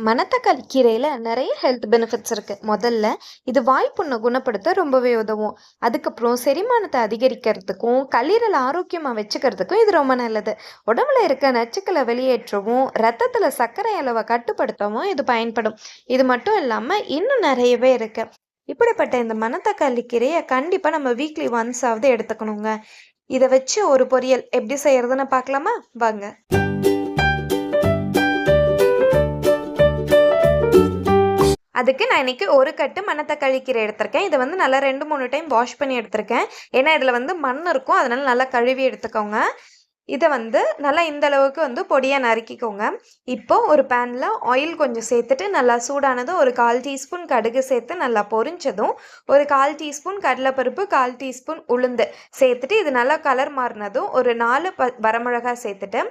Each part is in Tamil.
மணத்தக்காளி கீரையில் நிறைய ஹெல்த் பெனிஃபிட்ஸ் இருக்குது. முதல்ல இது வாய்ப்புண்ணை குணப்படுத்த ரொம்பவே உதவும். அதுக்கப்புறம் செரிமானத்தை அதிகரிக்கிறதுக்கும் கல்லீரல் ஆரோக்கியமாக வச்சுக்கிறதுக்கும் இது ரொம்ப நல்லது. உடம்புல இருக்க நச்சுக்களை வெளியேற்றவும் ரத்தத்தில் சர்க்கரை அளவை கட்டுப்படுத்தவும் இது பயன்படும். இது மட்டும் இல்லாமல் இன்னும் நிறையவே இருக்குது. இப்படிப்பட்ட இந்த மணத்தக்காளி கீரையை கண்டிப்பாக நம்ம வீக்லி ஒன்ஸ் ஆவது எடுத்துக்கணுங்க. இதை வச்சு ஒரு பொரியல் எப்படி செய்யறதுன்னு பார்க்கலாமா வாங்க. அதுக்கு நான் இன்றைக்கி ஒரு கட்டு மணத்தக்காளி கீரை எடுத்திருக்கேன். இதை வந்து நல்லா 2-3 டைம் வாஷ் பண்ணி எடுத்திருக்கேன். ஏன்னா இதில் வந்து மண் இருக்கும், அதனால் நல்லா கழுவி எடுத்துக்கோங்க. இதை வந்து நல்லா இந்த அளவுக்கு வந்து பொடியாக நறுக்கிக்கோங்க. இப்போது ஒரு பேனில் ஆயில் கொஞ்சம் சேர்த்துட்டு நல்லா சூடானதும் ஒரு 1/4 டீஸ்பூன் கடுகு சேர்த்து நல்லா பொரிஞ்சதும் ஒரு 1/4 டீஸ்பூன் கடலைப்பருப்பு, 1/4 டீஸ்பூன் உளுந்து சேர்த்துட்டு இது நல்லா கலர் மாறினதும் ஒரு 4 வரமிளகாய் சேர்த்துட்டு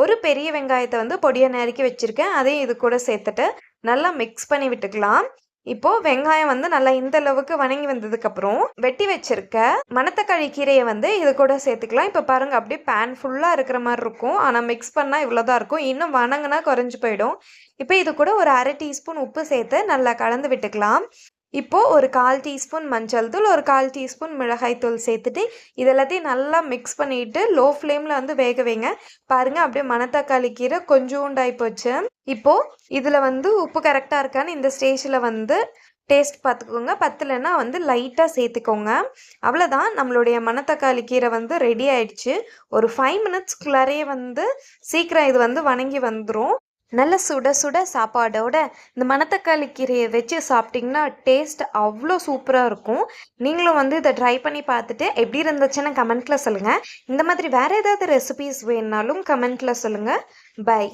ஒரு பெரிய வெங்காயத்தை வந்து பொடியாக நறுக்கி வச்சுருக்கேன், அதையும் இது கூட சேர்த்துட்டு நல்லா மிக்ஸ் பண்ணி விட்டுக்கலாம். இப்போது வெங்காயம் வந்து நல்லா இந்த அளவுக்கு வணங்கி வந்ததுக்கப்புறம் வெட்டி வச்சிருக்க மணத்தக்காளி கீரையை வந்து இது கூட சேர்த்துக்கலாம். இப்போ பாருங்கள், அப்படியே பேன் ஃபுல்லாக இருக்கிற மாதிரி இருக்கும். ஆனால் மிக்ஸ் பண்ணால் இவ்வளோதான் இருக்கும். இன்னும் வணங்கினா குறைஞ்சி போயிடும். இப்போ இது கூட ஒரு 1/2 டீஸ்பூன் உப்பு சேர்த்து நல்லா கலந்து விட்டுக்கலாம். இப்போது ஒரு 1/4 டீஸ்பூன் மஞ்சள் தூள், ஒரு 1/4 டீஸ்பூன் மிளகாய் தூள் சேர்த்துட்டு இது எல்லாத்தையும் நல்லா மிக்ஸ் பண்ணிவிட்டு லோ ஃப்ளேமில் வந்து வேக வைங்க. பாருங்கள், அப்படியே மணத்தக்காளி கீரை கொஞ்சோண்டாகி போச்சு. இப்போது இதில் வந்து உப்பு கரெக்டாக இருக்கான்னு இந்த ஸ்டேஜில் வந்து டேஸ்ட் பார்த்துக்கோங்க. பத்தலைன்னா வந்து லைட்டாக சேர்த்துக்கோங்க. அவ்வளோதான், நம்மளுடைய மணத்தக்காளி கீரை வந்து ரெடி ஆயிடுச்சு. ஒரு 5 மினிட்ஸ்க்குள்ளாரே வந்து சீக்கிரம் இது வந்து வணங்கி வந்துடும். நல்ல சுட சுட சாப்பாடோட இந்த மணத்தக்காளி கீரையை வச்சு சாப்பிட்டிங்கன்னா டேஸ்ட் அவ்வளோ சூப்பராக இருக்கும். நீங்களும் வந்து இதை ட்ரை பண்ணி பார்த்துட்டு எப்படி இருந்துச்சுன்னு கமெண்ட்டில் சொல்லுங்கள். இந்த மாதிரி வேறு ஏதாவது ரெசிபீஸ் வேணுனாலும் கமெண்ட்டில் சொல்லுங்கள். பை.